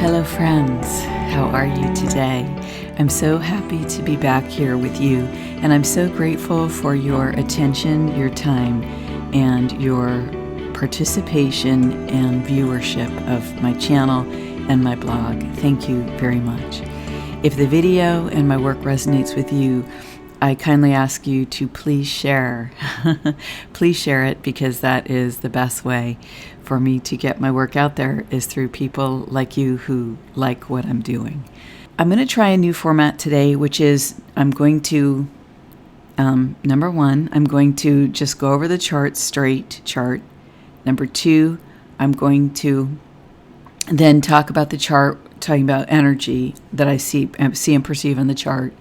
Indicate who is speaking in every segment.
Speaker 1: Hello friends, how are you today? I'm so happy to be back here with you, and I'm so grateful for your attention, your time, and your participation and viewership of my channel and my blog. Thank you very much. If the video and my work resonates with you, I kindly ask you to please share. Please share it, because that is the best way for me to get my work out there, is through people like you who like what I'm doing. I'm going to try a new format today, which is I'm going to, number one, I'm going to just go over the chart, straight chart. Number two, I'm going to then talk about the chart, talking about energy that I see and perceive on the chart.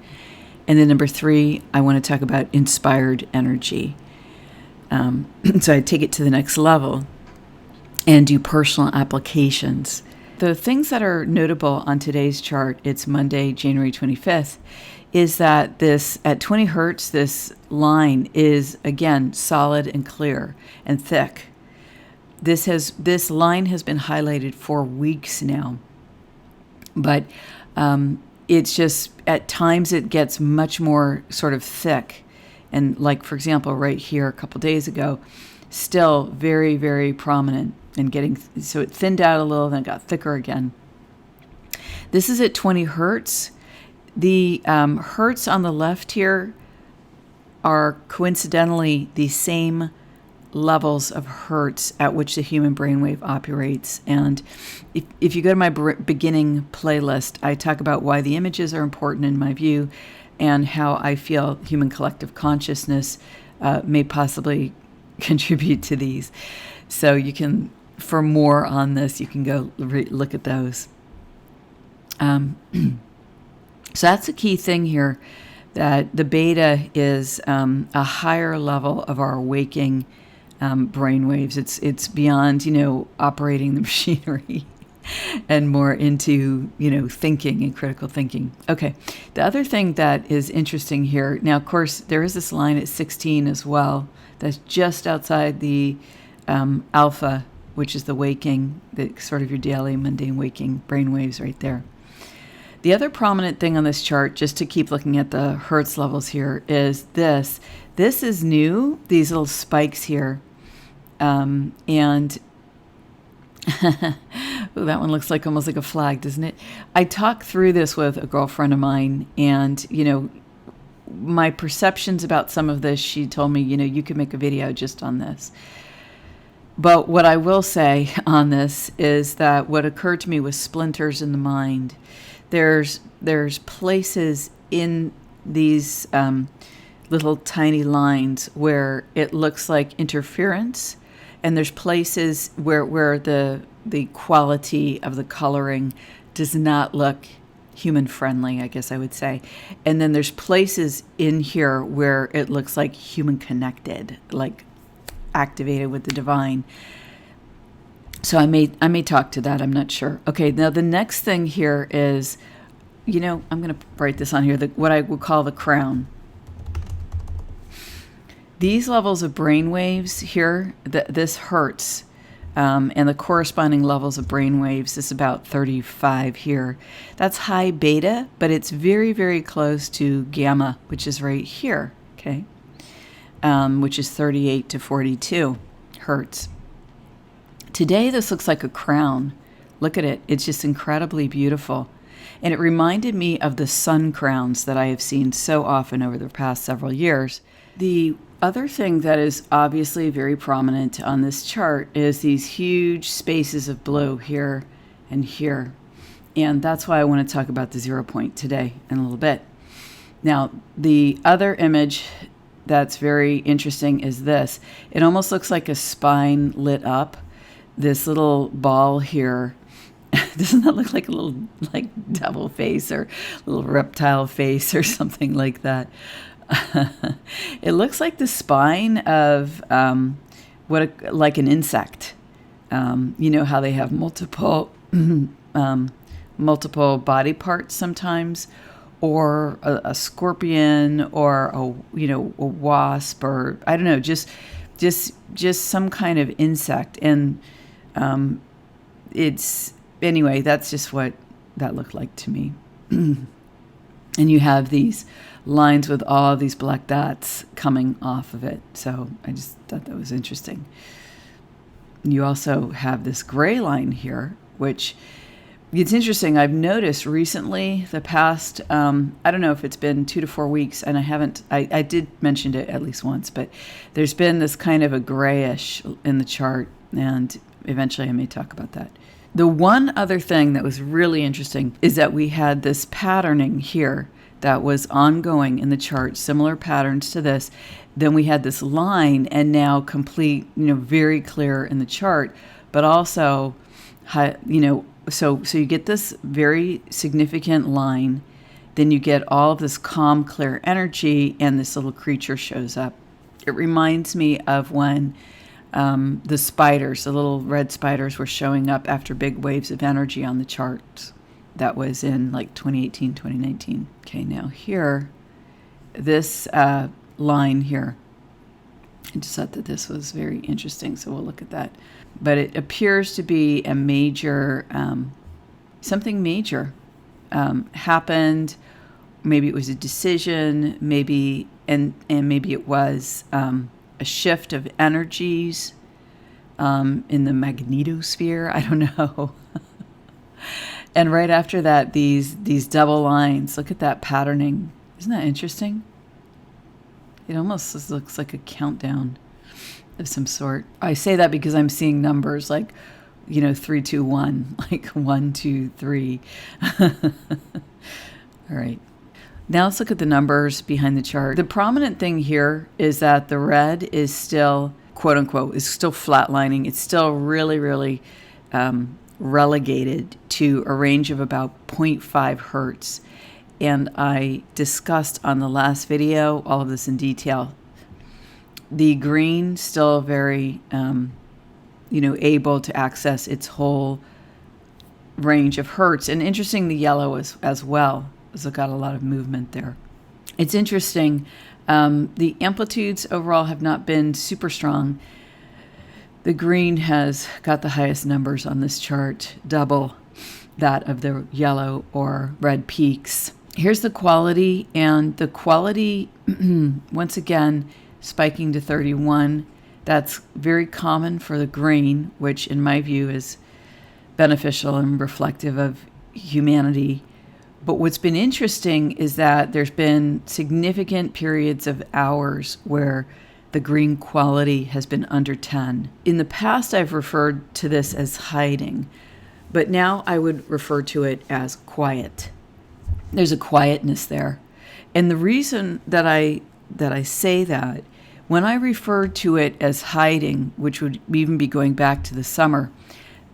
Speaker 1: And then number three, I want to talk about inspired energy. So I take it to the next level and do personal applications. The things that are notable on today's chart, it's Monday, January 25th, is that this, at 20 hertz, this line is, again, solid and clear and thick. This line has been highlighted for weeks now, but it's just, at times it gets much more sort of thick. And like, for example, right here a couple days ago, still very, very prominent and getting, so it thinned out a little, then it got thicker again. This is at 20 hertz. The hertz on the left here are coincidentally the same levels of hertz at which the human brainwave operates. And if you go to my beginning playlist, I talk about why the images are important in my view, and how I feel human collective consciousness may possibly contribute to these. So you can, for more on this, you can go look at those. So that's the key thing here, that the beta is a higher level of our waking brainwaves. It's beyond, operating the machinery and more into, thinking and critical thinking. Okay. The other thing that is interesting here, now, of course, there is this line at 16 as well. That's just outside the alpha, which is the waking, the sort of your daily mundane waking brainwaves right there. The other prominent thing on this chart, just to keep looking at the hertz levels here, is this. This is new, these little spikes here. And ooh, that one looks like almost like a flag, doesn't it? I talked through this with a girlfriend of mine, and, my perceptions about some of this, she told me, you could make a video just on this. But what I will say on this is that what occurred to me was splinters in the mind. There's places in these little tiny lines where it looks like interference, and there's places where the quality of the coloring does not look human friendly, I guess I would say. And then there's places in here where it looks like human connected, like activated with the divine. So I may talk to that, I'm not sure. Okay, now the next thing here is, I'm going to write this on here, what I would call the crown. These levels of brain waves here, this hertz, and the corresponding levels of brain waves is about 35 here. That's high beta, but it's very, very close to gamma, which is right here, okay, which is 38 to 42 hertz. Today, this looks like a crown. Look at it. It's just incredibly beautiful. And it reminded me of the sun crowns that I have seen so often over the past several years. The other thing that is obviously very prominent on this chart is these huge spaces of blue here and here. And that's why I want to talk about the 0 point today in a little bit. Now, the other image that's very interesting is this. It almost looks like a spine lit up. This little ball here, doesn't that look like a little devil face or a little reptile face or something like that? It looks like the spine of like an insect. You know how they have multiple body parts sometimes, or a scorpion, or a wasp, or I don't know, just some kind of insect. And it's anyway, that's just what that looked like to me. And you have these lines with all these black dots coming off of it. So I just thought that was interesting. You also have this gray line here, which it's interesting. I've noticed recently, the past, I don't know if it's been 2 to 4 weeks, and I did mention it at least once, but there's been this kind of a grayish in the chart, and eventually I may talk about that. The one other thing that was really interesting is that we had this patterning here that was ongoing in the chart, similar patterns to this. Then we had this line, and now complete, very clear in the chart, but also, so you get this very significant line, then you get all of this calm, clear energy, and this little creature shows up. It reminds me of when the spiders, the little red spiders, were showing up after big waves of energy on the charts. That was in like 2018, 2019. Okay, now here, this line here, I just thought that this was very interesting, so we'll look at that. But it appears to be a major, something major happened. Maybe it was a decision, maybe, and maybe it was a shift of energies in the magnetosphere. I don't know. And right after that, these double lines. Look at that patterning. Isn't that interesting? It almost looks like a countdown of some sort. I say that because I'm seeing numbers like, 3, 2, 1, like 1, 2, 3. All right. Now let's look at the numbers behind the chart. The prominent thing here is that the red is still, quote unquote, is still flatlining. It's still really, really relegated to a range of about 0.5 hertz. And I discussed on the last video all of this in detail. The green still very, able to access its whole range of hertz. And interesting, the yellow as well. So got a lot of movement there. It's interesting. The amplitudes overall have not been super strong. The green has got the highest numbers on this chart, double that of the yellow or red peaks. Here's the quality, and the quality, once again, spiking to 31. That's very common for the green, which in my view is beneficial and reflective of humanity. But what's been interesting is that there's been significant periods of hours where the green quality has been under 10. In the past, I've referred to this as hiding, but now I would refer to it as quiet. There's a quietness there. And the reason that I say that, when I refer to it as hiding, which would even be going back to the summer,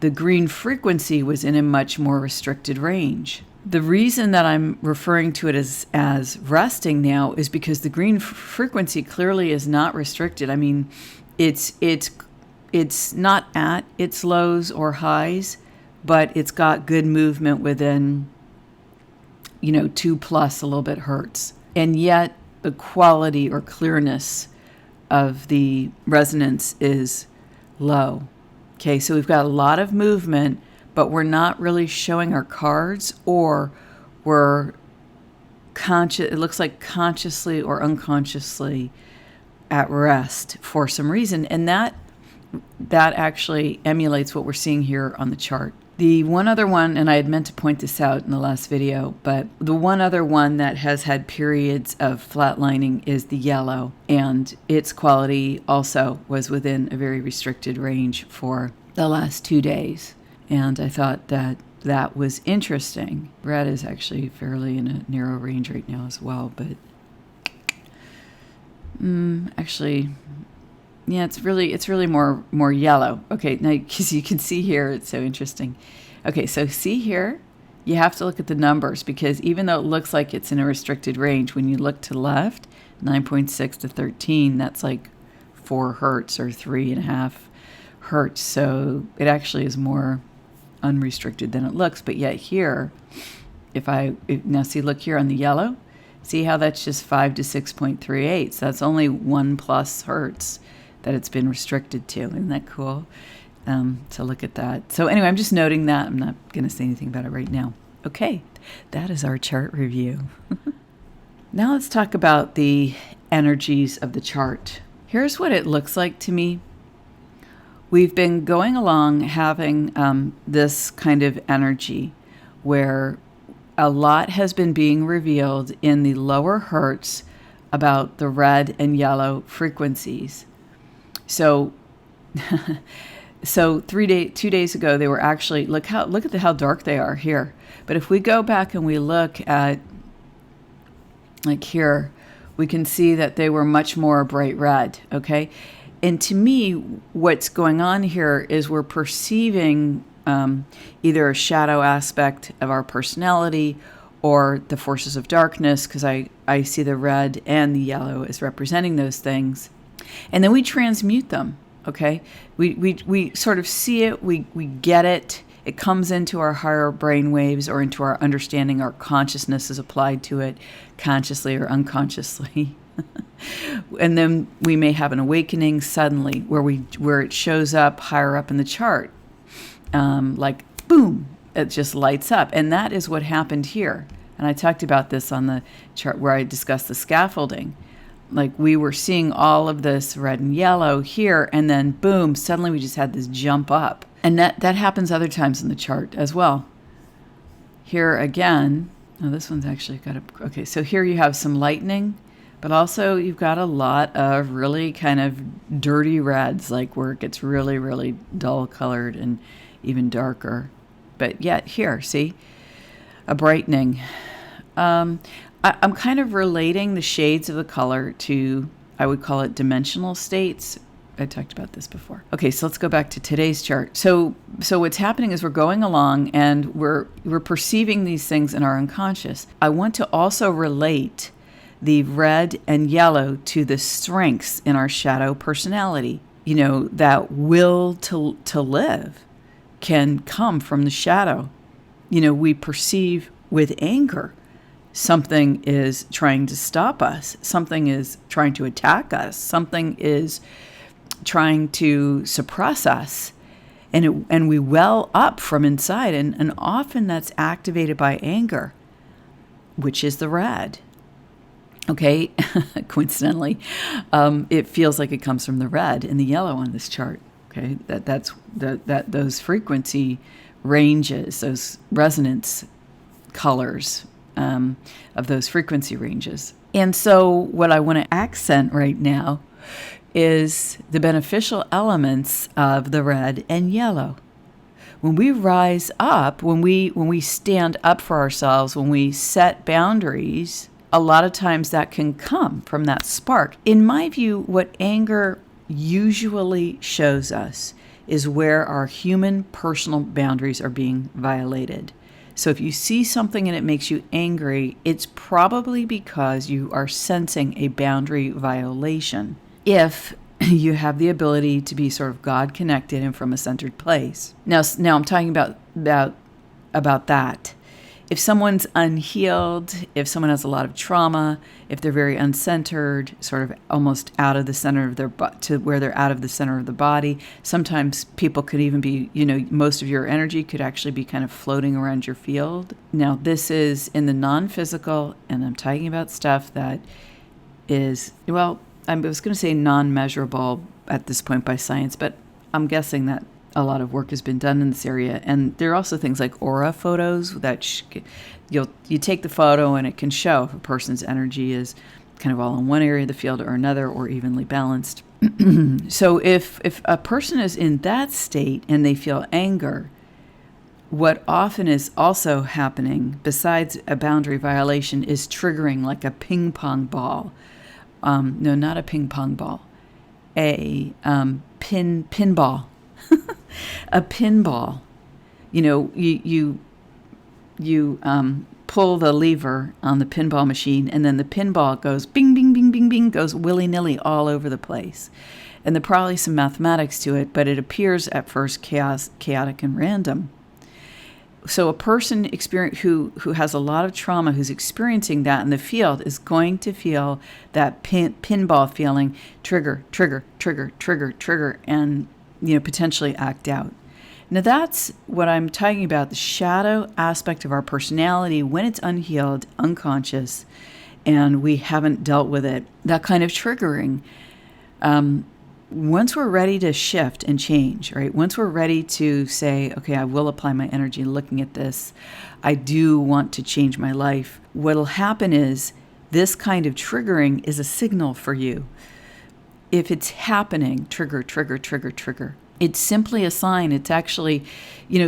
Speaker 1: the green frequency was in a much more restricted range. The reason that I'm referring to it as resting now is because the green frequency clearly is not restricted. I mean, it's not at its lows or highs, but it's got good movement within, 2+ a little bit hertz. And yet the quality or clearness of the resonance is low. Okay, so we've got a lot of movement, but we're not really showing our cards, or we're conscious. It looks like consciously or unconsciously at rest for some reason. And that actually emulates what we're seeing here on the chart. The one other one, and I had meant to point this out in the last video, but the one other one that has had periods of flatlining is the yellow, and its quality also was within a very restricted range for the last 2 days. And I thought that was interesting. Red is actually fairly in a narrow range right now as well, but actually, yeah, it's really more yellow. Okay, now because you can see here, it's so interesting. Okay, so see here, you have to look at the numbers, because even though it looks like it's in a restricted range, when you look to the left, 9.6 to 13, that's like 4 hertz or 3.5 hertz. So it actually is more unrestricted than it looks. But yet here, now see, look here on the yellow, see how that's just 5 to 6.38. So that's only 1+ hertz that it's been restricted to. Isn't that cool? to look at that. So anyway, I'm just noting that. I'm not going to say anything about it right now. Okay, that is our chart review. Now let's talk about the energies of the chart. Here's what it looks like to me. We've been going along having this kind of energy where a lot has been being revealed in the lower hertz about the red and yellow frequencies. So, so 2 days ago, they were actually, look at how dark they are here. But if we go back and we look at, like here, we can see that they were much more bright red, okay? And to me, what's going on here is we're perceiving either a shadow aspect of our personality or the forces of darkness, because I see the red and the yellow as representing those things. And then we transmute them, okay? We sort of see it, we get it, it comes into our higher brain waves or into our understanding, our consciousness is applied to it consciously or unconsciously. And then we may have an awakening suddenly where it shows up higher up in the chart. Like boom, it just lights up. And that is what happened here. And I talked about this on the chart where I discussed the scaffolding. Like we were seeing all of this red and yellow here, and then boom, suddenly we just had this jump up. And that happens other times in the chart as well. Here again, oh, this one's actually got okay, so here you have some lightning, but also you've got a lot of really kind of dirty reds, like where it gets really, really dull colored and even darker. But yet here, see, a brightening. I'm kind of relating the shades of the color to, I would call it dimensional states. I talked about this before. Okay, so let's go back to today's chart. So what's happening is we're going along and we're perceiving these things in our unconscious. I want to also relate the red and yellow to the strengths in our shadow personality. You know, that will to live can come from the shadow. You know, we perceive with anger something is trying to stop us, something is trying to attack us, something is trying to suppress us, and we well up from inside, and often that's activated by anger, which is the red. Okay, coincidentally, it feels like it comes from the red and the yellow on this chart. Okay, that's those frequency ranges, those resonance colors of those frequency ranges. And so what I want to accent right now is the beneficial elements of the red and yellow. When we rise up, when we stand up for ourselves, when we set boundaries, a lot of times that can come from that spark. In my view, what anger usually shows us is where our human personal boundaries are being violated. So if you see something and it makes you angry, it's probably because you are sensing a boundary violation. If you have the ability to be sort of God connected and from a centered place. Now I'm talking about that. If someone's unhealed, if someone has a lot of trauma, if they're very uncentered, sort of almost out of the center of their to where they're out of the center of the body, sometimes people could even be, most of your energy could actually be kind of floating around your field. Now, this is in the non-physical, and I'm talking about stuff that is, well, I was going to say non-measurable at this point by science, but I'm guessing that a lot of work has been done in this area. And there are also things like aura photos that you take the photo and it can show if a person's energy is kind of all in one area of the field or another, or evenly balanced. So if a person is in that state and they feel anger, what often is also happening, besides a boundary violation, is triggering like a ping pong ball. No, not a ping pong ball. A pinball. A pinball. You pull the lever on the pinball machine, and then the pinball goes bing, bing, bing, bing, bing, goes willy-nilly all over the place. And there's probably some mathematics to it, but it appears at first chaotic and random. So a person who has a lot of trauma, who's experiencing that in the field, is going to feel that pinball feeling, trigger, trigger, trigger, trigger, trigger, and potentially act out. Now that's what I'm talking about, the shadow aspect of our personality when it's unhealed, unconscious, and we haven't dealt with it. That kind of triggering. Once we're ready to shift and change, right? Once we're ready to say, okay, I will apply my energy looking at this. I do want to change my life. What'll happen is this kind of triggering is a signal for you. If it's happening, trigger, trigger, trigger, trigger. It's simply a sign. It's actually,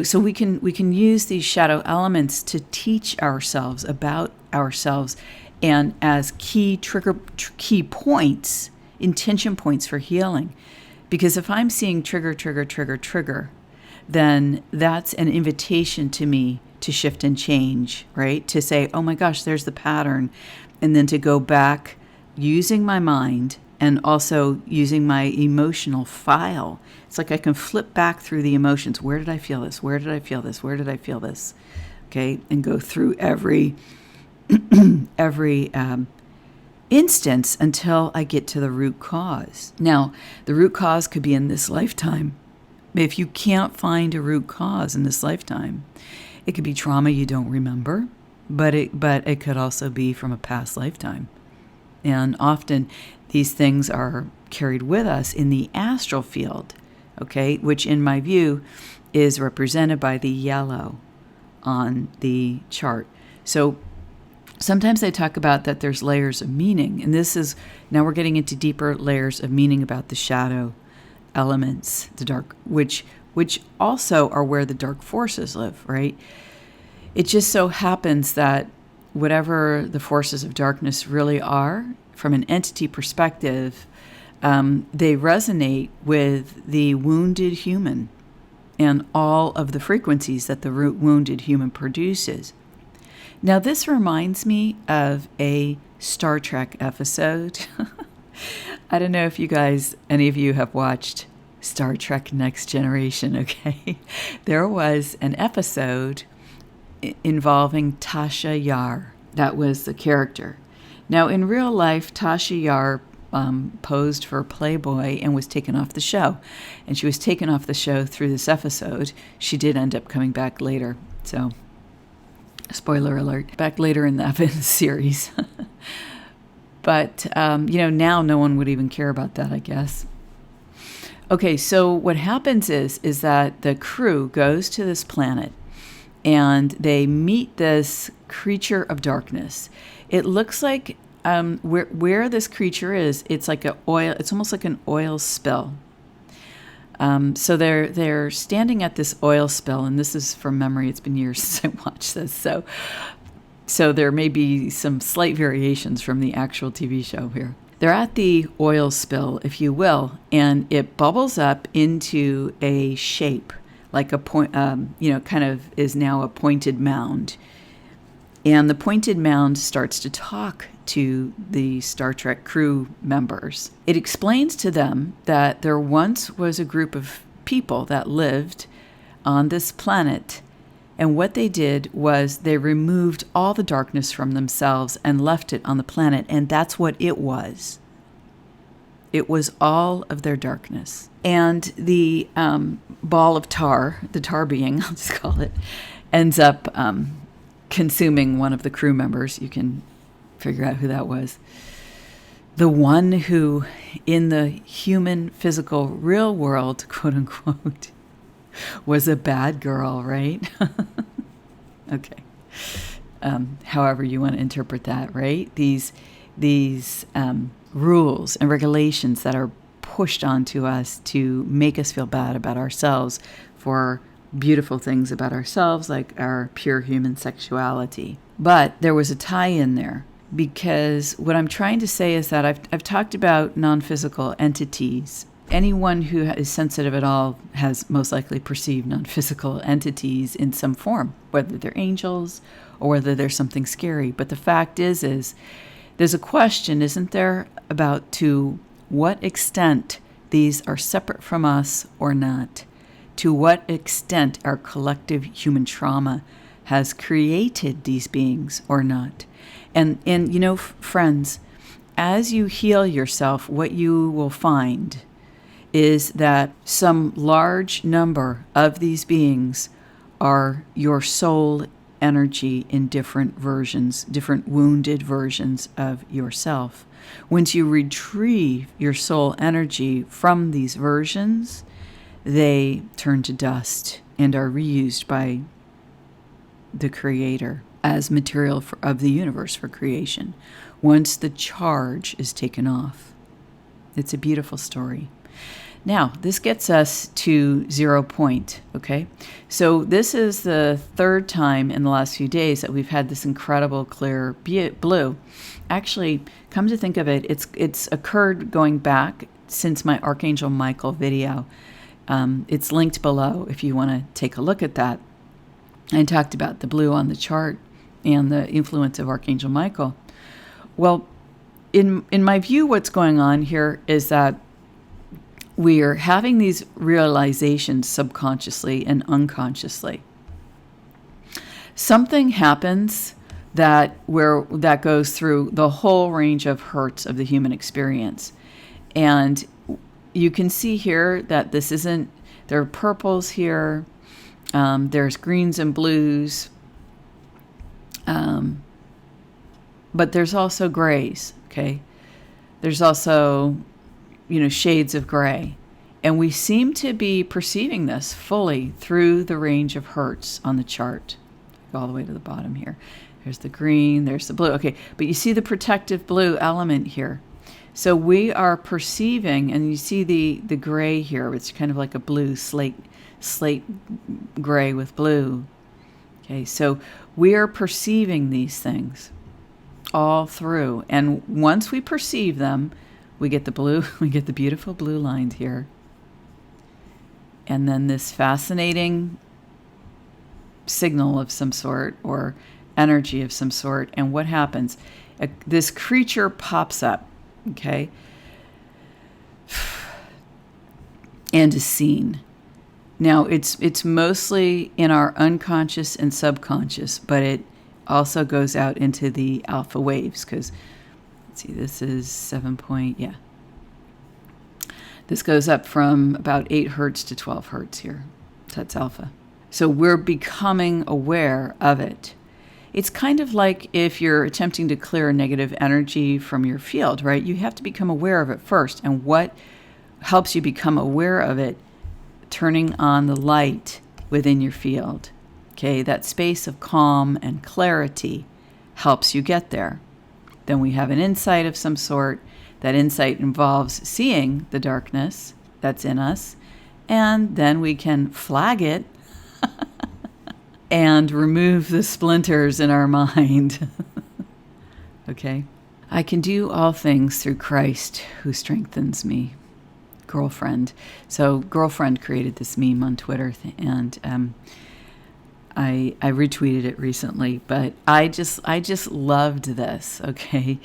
Speaker 1: so we can use these shadow elements to teach ourselves about ourselves, and as key points, intention points for healing. Because if I'm seeing trigger, trigger, trigger, trigger, then that's an invitation to me to shift and change, right? To say, oh my gosh, there's the pattern. And then to go back using my mind and also using my emotional file. It's like I can flip back through the emotions. Where did I feel this? Where did I feel this? Where did I feel this? Okay, and go through every instance until I get to the root cause. Now, the root cause could be in this lifetime. If you can't find a root cause in this lifetime, it could be trauma you don't remember, but it could also be from a past lifetime. And often these things are carried with us in the astral field, okay, which in my view is represented by the yellow on the chart. So sometimes I talk about that there's layers of meaning, and now we're getting into deeper layers of meaning about the shadow elements, the dark, which also are where the dark forces live, right? It just so happens that whatever the forces of darkness really are, from an entity perspective, they resonate with the wounded human and all of the frequencies that the wounded human produces. Now, this reminds me of a Star Trek episode. I don't know if any of you have watched Star Trek Next Generation, okay? There was an episode involving Tasha Yar. That was the character. Now, in real life, Tasha Yar posed for Playboy and was taken off the show. And she was taken off the show through this episode. She did end up coming back later. So, spoiler alert, back later in the series. But, now no one would even care about that, I guess. Okay, so what happens is that the crew goes to this planet and they meet this creature of darkness. It looks like where this creature is, it's like it's almost like an oil spill. So they're standing at this oil spill, and this is from memory. It's been years since I watched this, so there may be some slight variations from the actual TV show here. They're at the oil spill, if you will, and it bubbles up into a shape, like a point, kind of is now a pointed mound. And the pointed mound starts to talk to the Star Trek crew members. It explains to them that there once was a group of people that lived on this planet, and what they did was they removed all the darkness from themselves and left it on the planet, and that's what it was. It was all of their darkness. And the ball of tar, the tar being, I'll just call it, ends up consuming one of the crew members. You can figure out who that was. The one who, in the human, physical, real world, quote unquote, was a bad girl, right? Okay. However you want to interpret that, right? These rules and regulations that are pushed onto us to make us feel bad about ourselves for beautiful things about ourselves, like our pure human sexuality. But there was a tie-in there, because what I'm trying to say is that I've talked about non-physical entities. Anyone who is sensitive at all has most likely perceived non-physical entities in some form, whether they're angels or whether they're something scary. But the fact is there's a question, isn't there, about to what extent these are separate from us or not? To what extent our collective human trauma has created these beings or not? And friends, as you heal yourself, what you will find is that some large number of these beings are your soul energy in different versions, different wounded versions of yourself. Once you retrieve your soul energy from these versions, they turn to dust and are reused by the Creator as material of the universe for creation, once the charge is taken off. It's a beautiful story. Now, this gets us to 0 point, okay? So this is the third time in the last few days that we've had this incredible clear blue. Actually, come to think of it, it's occurred going back since my Archangel Michael video. It's linked below if you want to take a look at that. I talked about the blue on the chart and the influence of Archangel Michael. Well, in my view, what's going on here is that we are having these realizations subconsciously and unconsciously. Something happens that goes through the whole range of hurts of the human experience. And you can see here that this isn't, there are purples here, there's greens and blues, but there's also grays, okay? There's also, shades of gray. And we seem to be perceiving this fully through the range of hertz on the chart. Go all the way to the bottom here. There's the green, there's the blue. Okay, but you see the protective blue element here. So we are perceiving, and you see the gray here. It's kind of like a blue slate gray with blue. Okay, so we are perceiving these things all through. And once we perceive them, we get the blue, we get the beautiful blue lined here. And then this fascinating signal of some sort or energy of some sort. And what happens? This creature pops up, okay? And is seen. Now, it's mostly in our unconscious and subconscious, but it also goes out into the alpha waves because, let's see, this is 7 point, yeah. This goes up from about 8 hertz to 12 hertz here. That's alpha. So we're becoming aware of it. It's kind of like if you're attempting to clear negative energy from your field, right? You have to become aware of it first. And what helps you become aware of it? Turning on the light within your field. Okay, that space of calm and clarity helps you get there. Then we have an insight of some sort. That insight involves seeing the darkness that's in us, and then we can flag it and remove the splinters in our mind. Okay? I can do all things through Christ who strengthens me. Girlfriend. So Girlfriend created this meme on Twitter, and I retweeted it recently, but I just loved this, okay?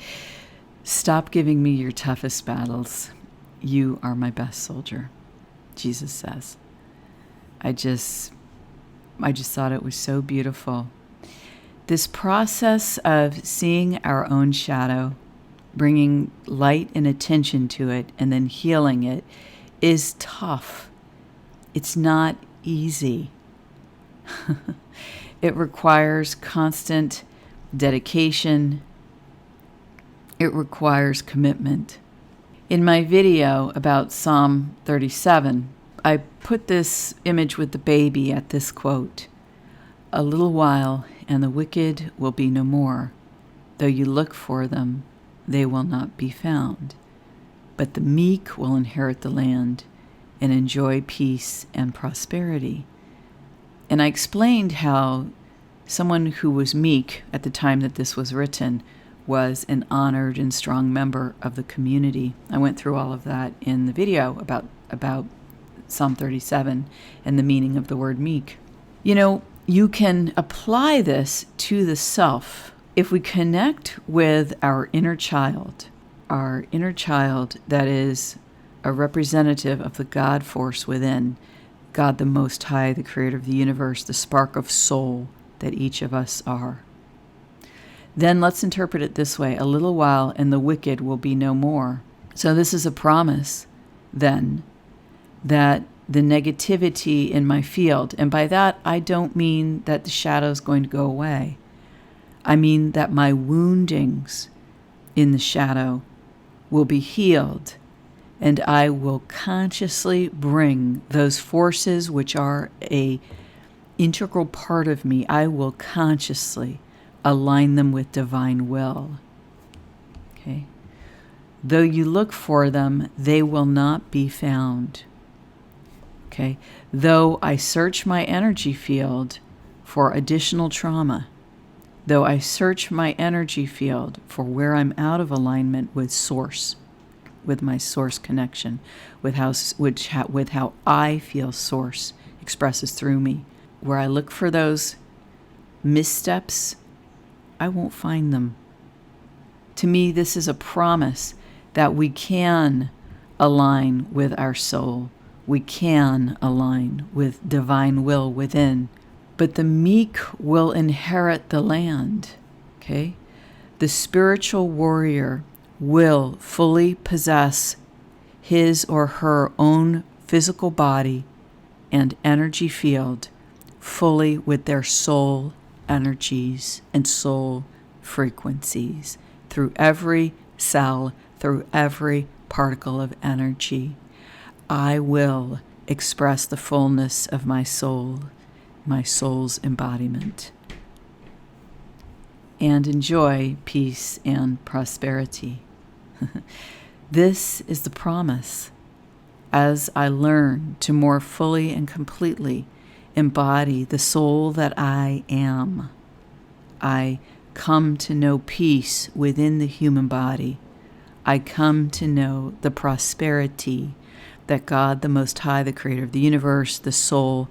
Speaker 1: Stop giving me your toughest battles. You are my best soldier, Jesus says. I just thought it was so beautiful. This process of seeing our own shadow, bringing light and attention to it, and then healing it is tough. It's not easy. It requires constant dedication. It requires commitment. In my video about Psalm 37, I put this image with the baby at this quote, "A little while, and the wicked will be no more. Though you look for them, they will not be found. But the meek will inherit the land and enjoy peace and prosperity." And I explained how someone who was meek at the time that this was written was an honored and strong member of the community. I went through all of that in the video about Psalm 37 and the meaning of the word meek. You can apply this to the self if we connect with our inner child that is a representative of the God force within, God the Most High, the creator of the universe, the spark of soul that each of us are. Then let's interpret it this way: a little while and the wicked will be no more. So this is a promise, then, that the negativity in my field, and by that I don't mean that the shadow is going to go away. I mean that my woundings in the shadow will be healed, and I will consciously bring those forces which are a integral part of me, I will consciously align them with divine will. Okay? Though you look for them, they will not be found. Okay? Though I search my energy field for additional trauma, though I search my energy field for where I'm out of alignment with source, with my source connection, with how I feel source expresses through me, where I look for those missteps, I won't find them. To me, this is a promise that we can align with our soul. We can align with divine will within. But the meek will inherit the land. Okay? The spiritual warrior will fully possess his or her own physical body and energy field fully with their soul energies and soul frequencies through every cell, through every particle of energy. I will express the fullness of my soul, my soul's embodiment, and enjoy peace and prosperity. This is the promise. As I learn to more fully and completely embody the soul that I am, I come to know peace within the human body. I come to know the prosperity that God, the Most High, the Creator of the universe, the soul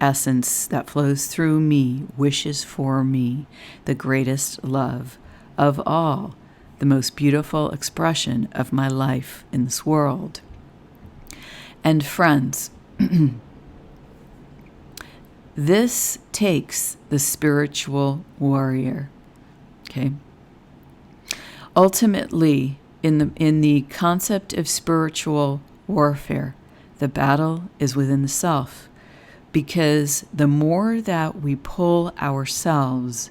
Speaker 1: essence that flows through me, wishes for me, the greatest love of all, the most beautiful expression of my life in this world. And friends, this takes the spiritual warrior. Okay. Ultimately, in the concept of spiritual warfare, the battle is within the self, because the more that we pull ourselves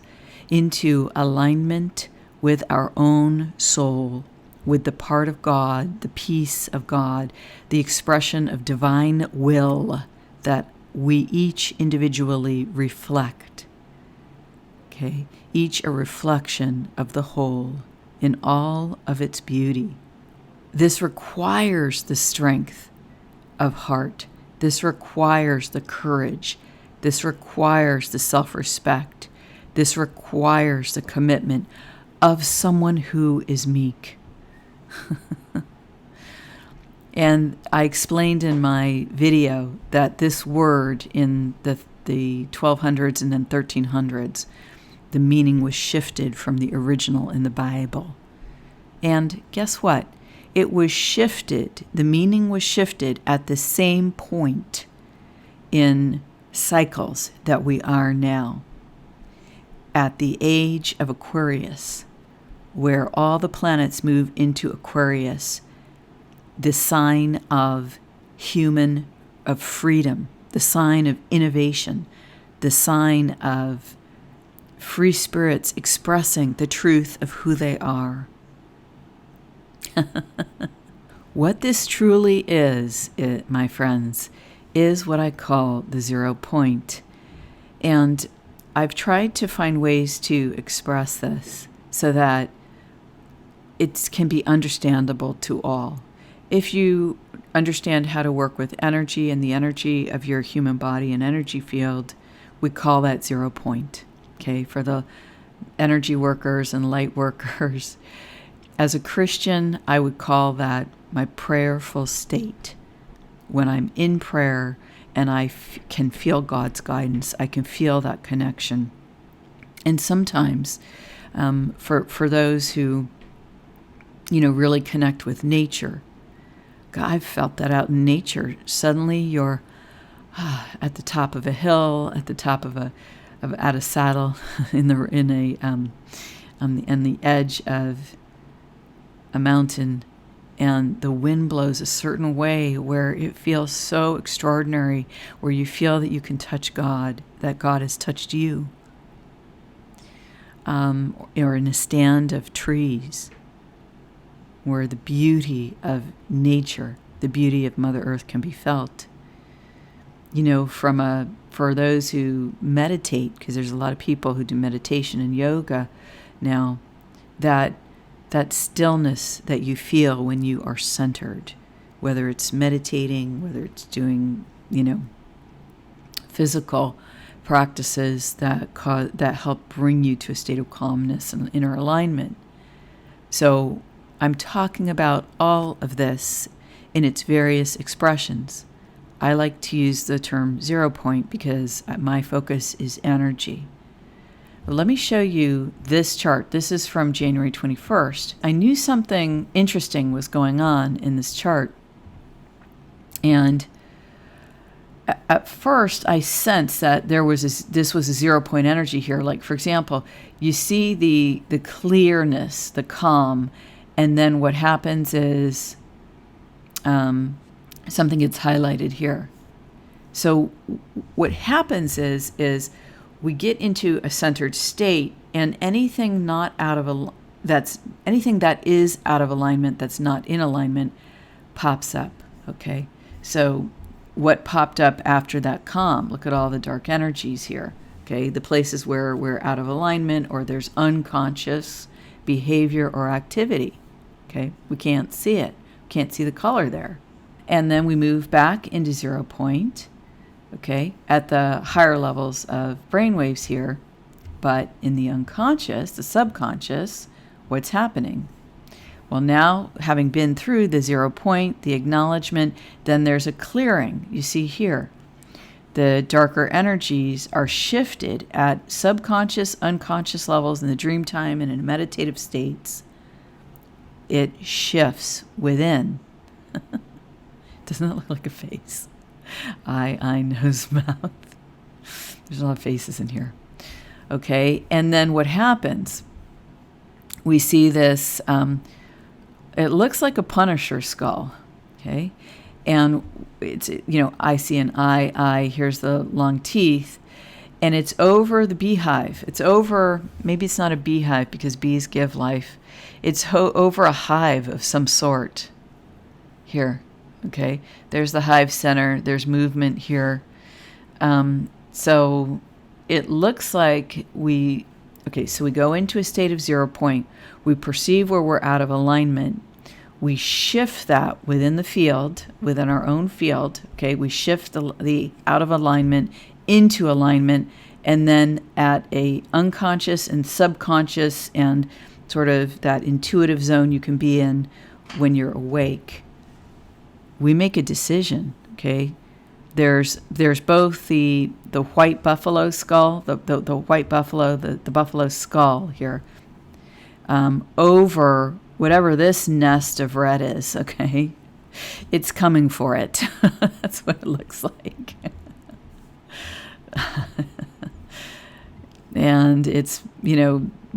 Speaker 1: into alignment with our own soul, with the part of God, the peace of God, the expression of divine will that we each individually reflect. Okay, each a reflection of the whole in all of its beauty. This requires the strength of heart. This requires the courage. This requires the self-respect. This requires the commitment of someone who is meek. And I explained in my video that this word in the 1200s and then 1300s, the meaning was shifted from the original in the Bible. And guess what? It was shifted, the meaning was shifted at the same point in cycles that we are now, at the age of Aquarius, where all the planets move into Aquarius, the sign of freedom, the sign of innovation, the sign of free spirits expressing the truth of who they are. What this truly is, my friends, is what I call the 0 point. And I've tried to find ways to express this so that it can be understandable to all. If you understand how to work with energy and the energy of your human body and energy field, we call that 0 point. Okay, for the energy workers and light workers. As a Christian, I would call that my prayerful state. When I'm in prayer and I can feel God's guidance, I can feel that connection. And sometimes, for those who, really connect with nature, God, I've felt that out in nature. Suddenly, you're at the top of a hill, at the top at a saddle, on the edge of a mountain, and the wind blows a certain way where it feels so extraordinary, where you feel that you can touch God, that God has touched you. Or in a stand of trees, where the beauty of nature, the beauty of Mother Earth can be felt. You know, for those who meditate, because there's a lot of people who do meditation and yoga now, that stillness that you feel when you are centered, whether it's meditating, whether it's doing, physical practices that help bring you to a state of calmness and inner alignment. So I'm talking about all of this in its various expressions. I like to use the term 0 point because my focus is energy. But let me show you this chart. This is from January 21st. I knew something interesting was going on in this chart. And at first, I sensed that this was a 0 point energy here. Like, for example, you see the clearness, the calm, and then what happens is something gets highlighted here. So what happens is we get into a centered state, and anything that is out of alignment, that's not in alignment, pops up. Okay, so what popped up after that calm? Look at all the dark energies here. Okay, the places where we're out of alignment or there's unconscious behavior or activity. Okay, we can't see it. Can't see the color there. And then we move back into 0 point. Okay, at the higher levels of brainwaves here, but in the unconscious, the subconscious, what's happening? Well, now, having been through the 0 point, the acknowledgement, then there's a clearing. You see here, the darker energies are shifted at subconscious, unconscious levels in the dream time and in meditative states. It shifts within. Doesn't that look like a face? Eye, nose, mouth. There's a lot of faces in here. Okay, and then what happens? We see this, it looks like a Punisher skull, okay? And it's, I see an eye, here's the long teeth, and it's over the beehive. It's over, maybe it's not a beehive because bees give life. It's over a hive of some sort here, okay? There's the hive center, there's movement here. So it looks like so we go into a state of 0 point. We perceive where we're out of alignment. We shift that within the field, within our own field. Okay, we shift the out of alignment into alignment, and then at a unconscious and subconscious and sort of that intuitive zone you can be in when you're awake. We make a decision. Okay, there's both the white buffalo skull, the white buffalo, the buffalo skull here, over whatever this nest of red is, okay? It's coming for it. That's what it looks like. And it's,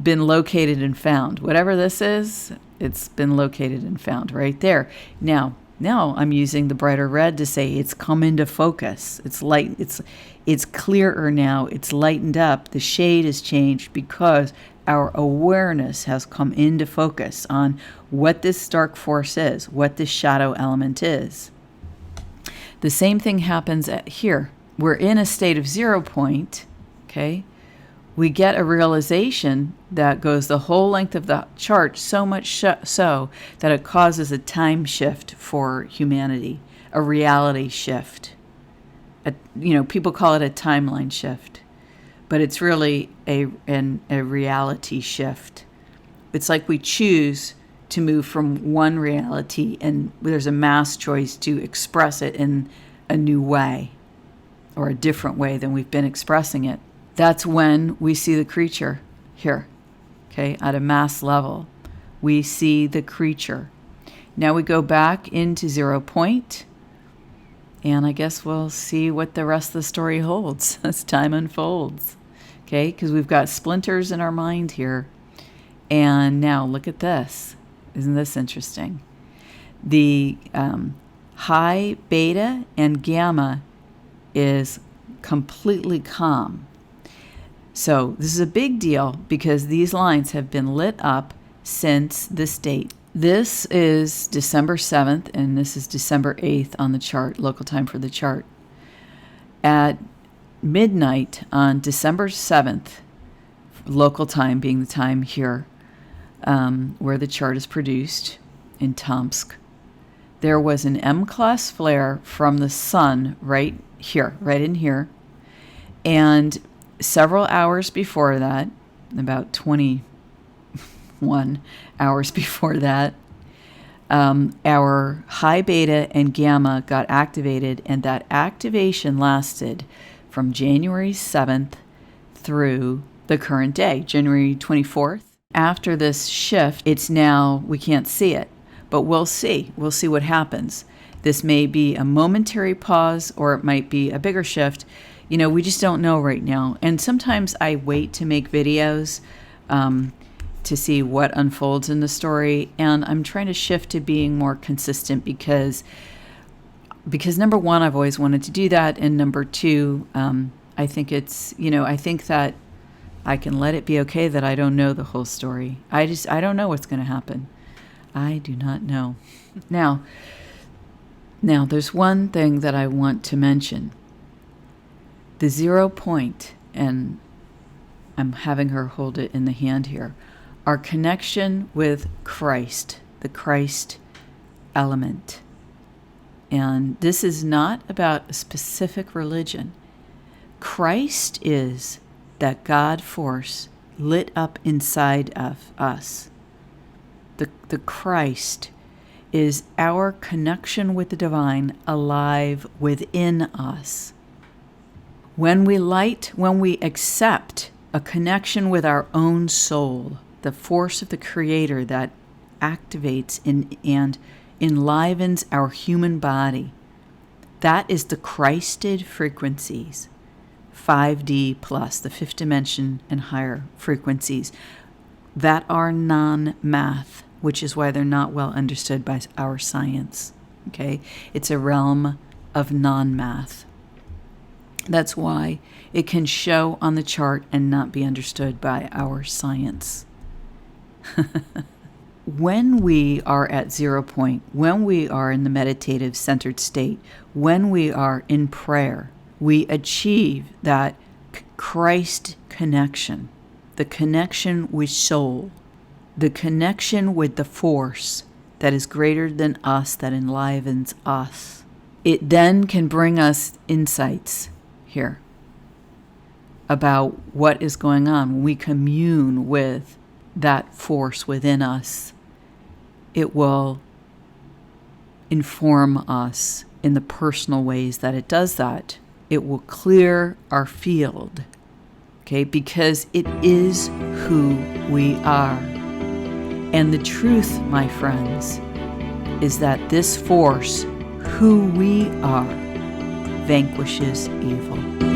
Speaker 1: been located and found. Whatever this is, it's been located and found right there. Now I'm using the brighter red to say it's come into focus. It's light. It's clearer now. It's lightened up. The shade has changed because our awareness has come into focus on what this dark force is, what this shadow element is. The same thing happens here. We're in a state of 0 point, okay? We get a realization that goes the whole length of the chart, so much so that it causes a time shift for humanity, a reality shift. People call it a timeline shift, but it's really a reality shift. It's like we choose to move from one reality, and there's a mass choice to express it in a new way or a different way than we've been expressing it. That's when we see the creature here, okay, at a mass level. We see the creature. Now we go back into 0 point, and I guess we'll see what the rest of the story holds as time unfolds, okay, because we've got splinters in our mind here. And now look at this. Isn't this interesting? The high beta and gamma is completely calm. So this is a big deal because these lines have been lit up since this date. This is December 7th, and this is December 8th on the chart, local time for the chart. At midnight on December 7th, local time being the time here where the chart is produced in Tomsk, there was an M-class flare from the sun right here, right in here. And several hours before that, about 21 hours before that, our high beta and gamma got activated, and that activation lasted from January 7th through the current day, January 24th. After this shift, it's now, we can't see it, but we'll see. We'll see what happens. This may be a momentary pause, or it might be a bigger shift. You know, we just don't know right now. And sometimes I wait to make videos to see what unfolds in the story. And I'm trying to shift to being more consistent because number one, I've always wanted to do that. And number two, I think it's, I think that I can let it be okay that I don't know the whole story. I don't know what's going to happen. I do not know. Now, there's one thing that I want to mention. The 0 point, and I'm having her hold it in the hand here, our connection with Christ, the Christ element. And this is not about a specific religion. Christ is that God force lit up inside of us. The Christ is our connection with the divine alive within us. When we accept a connection with our own soul, the force of the Creator that activates and enlivens our human body, that is the Christed frequencies, 5D plus, the fifth dimension and higher frequencies, that are non-math, which is why they're not well understood by our science. Okay? It's a realm of non-math. That's why it can show on the chart and not be understood by our science. When we are at 0 point, when we are in the meditative centered state, when we are in prayer, we achieve that Christ connection, the connection with soul, the connection with the force that is greater than us, that enlivens us. It then can bring us insights here about what is going on. When we commune with that force within us, it will inform us in the personal ways that it does that. It will clear our field, okay, because it is who we are. And the truth, my friends, is that this force, who we are, vanquishes evil.